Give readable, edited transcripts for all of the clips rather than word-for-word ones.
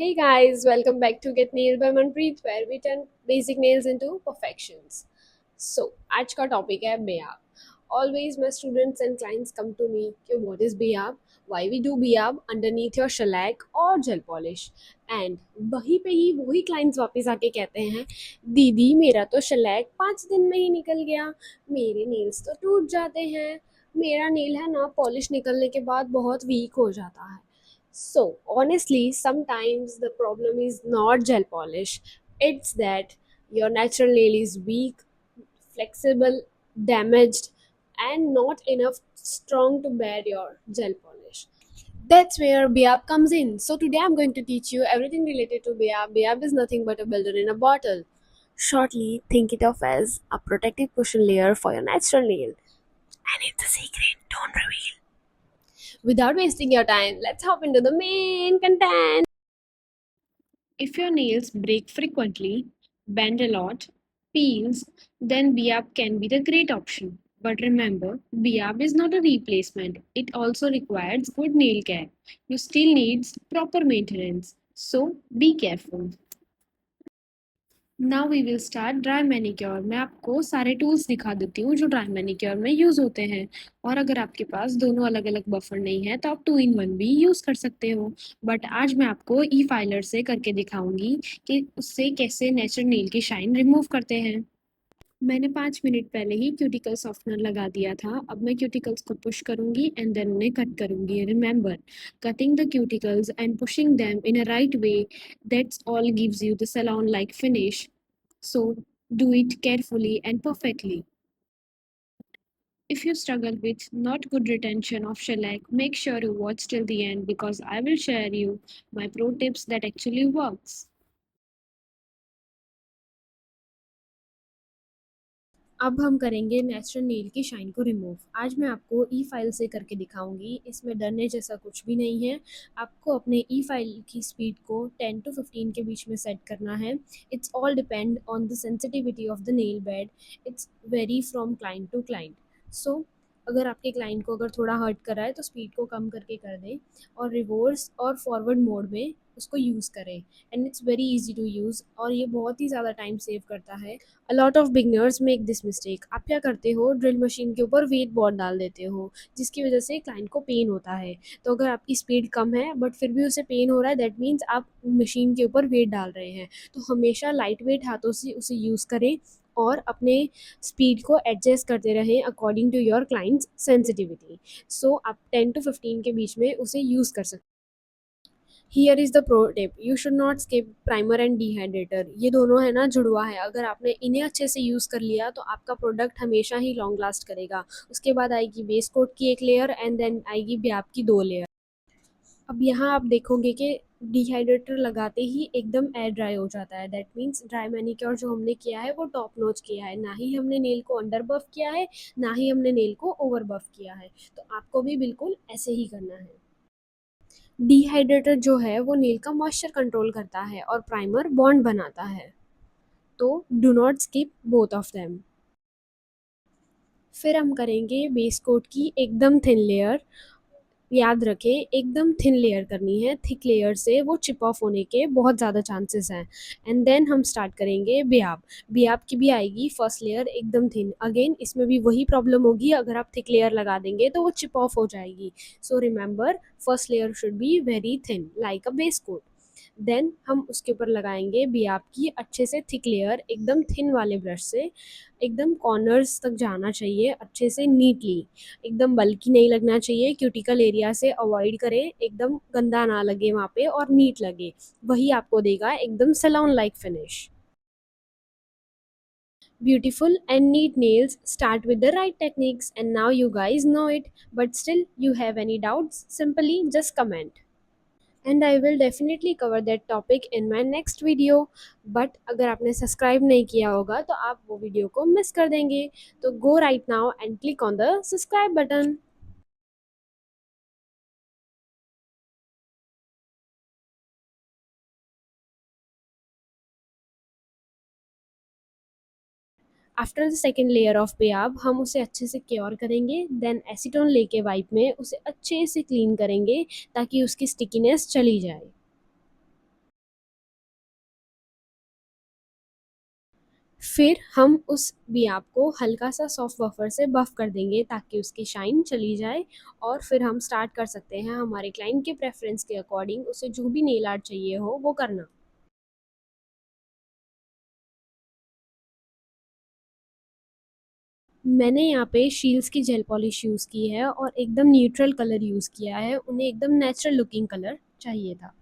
Hey guys, welcome back to Get Nailed by Manpreet, where we turn basic nails into perfections. So, आज का topic है बेयाब. Always my students and clients come to me कि what is बेयाब, why we do बेयाब underneath your shellac और gel polish. And वहीं पे ही वही clients वापस आके कहते हैं दीदी मेरा तो shellac 5 दिन में ही निकल गया, मेरे nails तो टूट जाते हैं, मेरा nail है ना पॉलिश निकलने के बाद बहुत वीक हो जाता है. So, honestly, sometimes the problem is not gel polish, it's that your natural nail is weak, flexible, damaged, and not enough strong to bear your gel polish. That's where Biab comes in. So, today I'm going to teach you everything related to Biab. Biab is nothing but a builder in a bottle. Shortly, think it of as a protective cushion layer for your natural nail. And it's a secret, don't reveal. Without wasting your time, let's hop into the main content. If your nails break frequently, bend a lot, peels, then Biab can be the great option. But remember, Biab is not a replacement. It also requires good nail care. You still needs proper maintenance. So be careful. Now we will start dry manicure. मैं आपको सारे tools दिखा देती हूँ जो dry manicure में use होते हैं. और अगर आपके पास दोनों अलग अलग बफर नहीं है तो आप 2 in 1 भी यूज़ कर सकते हो. बट आज मैं आपको ई फाइलर से करके दिखाऊंगी कि उससे कैसे नेचुरल नेल की शाइन रिमूव करते हैं. मैंने 5 मिनट पहले ही क्यूटिकल सॉफ्टनर लगा दिया था. अब मैं क्यूटिकल्स को पुश करूंगी एंड देन उन्हें कट करूंगी. Remember, cutting the cuticles and pushing them in a right way, that's all gives you the salon like finish. So do it carefully and perfectly. If you struggle with not good retention of shellac, make sure you watch till the end because I will share you my pro tips that actually works. अब हम करेंगे natural नील की shine को remove. आज मैं आपको ई file से करके दिखाऊंगी. इसमें डरने जैसा कुछ भी नहीं है. आपको अपने ई फाइल की स्पीड को 10 to 15 के बीच में सेट करना है. It's all depend on the sensitivity of the nail bed. It's vary from client to client. So अगर आपके क्लाइंट को अगर थोड़ा हर्ट कर रहा है तो स्पीड को कम करके कर दें और रिवर्स और फॉरवर्ड मोड में उसको यूज़ करें. And it's very easy to use और ये बहुत ही ज़्यादा टाइम सेव करता है. A lot of beginners make this mistake. आप क्या करते हो, ड्रिल मशीन के ऊपर वेट बहुत डाल देते हो जिसकी वजह से क्लाइंट को पेन होता है. तो अगर आपकी स्पीड कम है बट फिर भी उसे पेन हो रहा है, दैट मीन्स आप मशीन के ऊपर वेट डाल रहे हैं. तो हमेशा लाइट वेट हाथों से उसे यूज़ करें और अपने स्पीड को एडजस्ट करते रहें according to your clients sensitivity. So आप 10 to 15 के बीच में उसे यूज़ कर सकते. Here is the pro tip, you should not skip primer and dehydrator. ये दोनों है ना जुड़वा है. अगर आपने इन्हें अच्छे से यूज़ कर लिया तो आपका प्रोडक्ट हमेशा ही लॉन्ग लास्ट करेगा. उसके बाद आएगी बेस कोट की एक लेयर एंड देन आएगी ब्याप की 2 लेयर. अब यहाँ आप देखोगे कि डिहाइड्रेटर लगाते ही एकदम एयर ड्राई हो जाता है. दैट मीन्स ड्राई मैनिक्योर जो हमने किया है वो टॉप नॉच किया है. ना ही हमने नेल को अंडर बफ किया है, ना ही हमने नेल को ओवर बफ किया है. तो आपको भी बिल्कुल ऐसे ही करना है. डिहाइड्रेटर जो है वो नेल का मॉइस्चर कंट्रोल करता है और प्राइमर बॉन्ड बनाता है. तो do not skip both of them. फिर हम करेंगे बेस कोट की एकदम थिन लेयर. याद रखें, एकदम थिन लेयर करनी है. थिक लेयर से वो चिप ऑफ होने के बहुत ज़्यादा चांसेस हैं. एंड देन हम स्टार्ट करेंगे बियाब. बियाब की भी आएगी फर्स्ट लेयर एकदम थिन. अगेन इसमें भी वही प्रॉब्लम होगी, अगर आप थिक लेयर लगा देंगे तो वो चिप ऑफ हो जाएगी. So remember, first layer should be very thin like a base coat. Then हम उसके ऊपर लगाएंगे बियाब की अच्छे से थिक लेयर एकदम थिन वाले ब्रश से. एकदम कॉर्नर्स तक जाना चाहिए अच्छे से नीटली. एकदम बल्कि नहीं लगना चाहिए. क्यूटिकल एरिया से अवॉइड करें, एकदम गंदा ना लगे वहाँ पे और नीट लगे. वही आपको देगा एकदम salon like finish. Beautiful and neat nails start with the right techniques, and now you guys know it. But still, you have any doubts? Simply just comment. And I will definitely cover that topic in my next video. But अगर आपने subscribe नहीं किया होगा तो आप वो video को miss कर देंगे. तो go right now and click on the subscribe button. After the second layer of पेयाब हम उसे अच्छे से क्योर करेंगे. देन एसीटोन लेके वाइप में उसे अच्छे से क्लीन करेंगे ताकि उसकी स्टिकीनेस चली जाए. फिर हम उस बियाब को हल्का-सा सॉफ्ट बफर से बफ़ कर देंगे ताकि उसकी शाइन चली जाए, और फिर हम स्टार्ट कर सकते हैं हमारे क्लाइंट के प्रेफ़रेंस के अकॉर्डिंग उसे जो भी नेल आर्ट चाहिए हो वो करना। मैंने यहाँ पे शील्ड्स की जेल पॉलिश यूज़ की है और एकदम न्यूट्रल कलर यूज़ किया है, उन्हें एकदम नेचुरल लुकिंग कलर चाहिए था।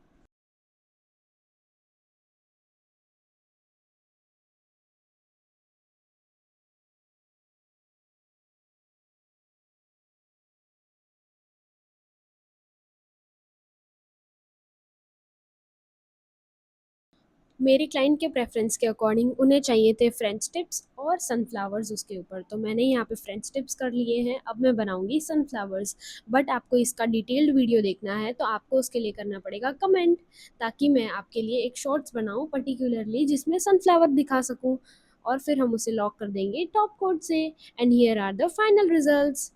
मेरे क्लाइंट के प्रेफ़रेंस के अकॉर्डिंग उन्हें चाहिए थे फ्रेंच टिप्स और सनफ्लावर्स उसके ऊपर, तो मैंने यहाँ पे फ्रेंच टिप्स कर लिए हैं, अब मैं बनाऊँगी सनफ्लावर्स। बट आपको इसका डिटेल्ड वीडियो देखना है तो आपको उसके लिए करना पड़ेगा कमेंट, ताकि मैं आपके लिए एक शॉर्ट्स बनाऊँ पर्टिकुलरली जिसमें सनफ्लावर दिखा सकूँ, और फिर हम उसे लॉक कर देंगे टॉप कोट से। And here are the final results.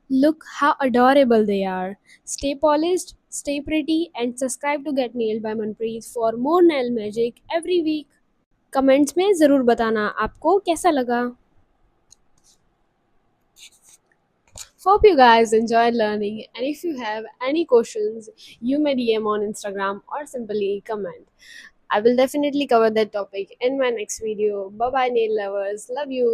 Look how adorable they are. Stay polished, stay pretty, and subscribe to Get Nailed by Manpreet for more nail magic every week. Comments में ज़रूर बताना आपको कैसा लगा। Hope you guys enjoyed learning, and if you have any questions, you may DM on Instagram or simply comment. I will definitely cover that topic in my next video. Bye bye, nail lovers. Love you.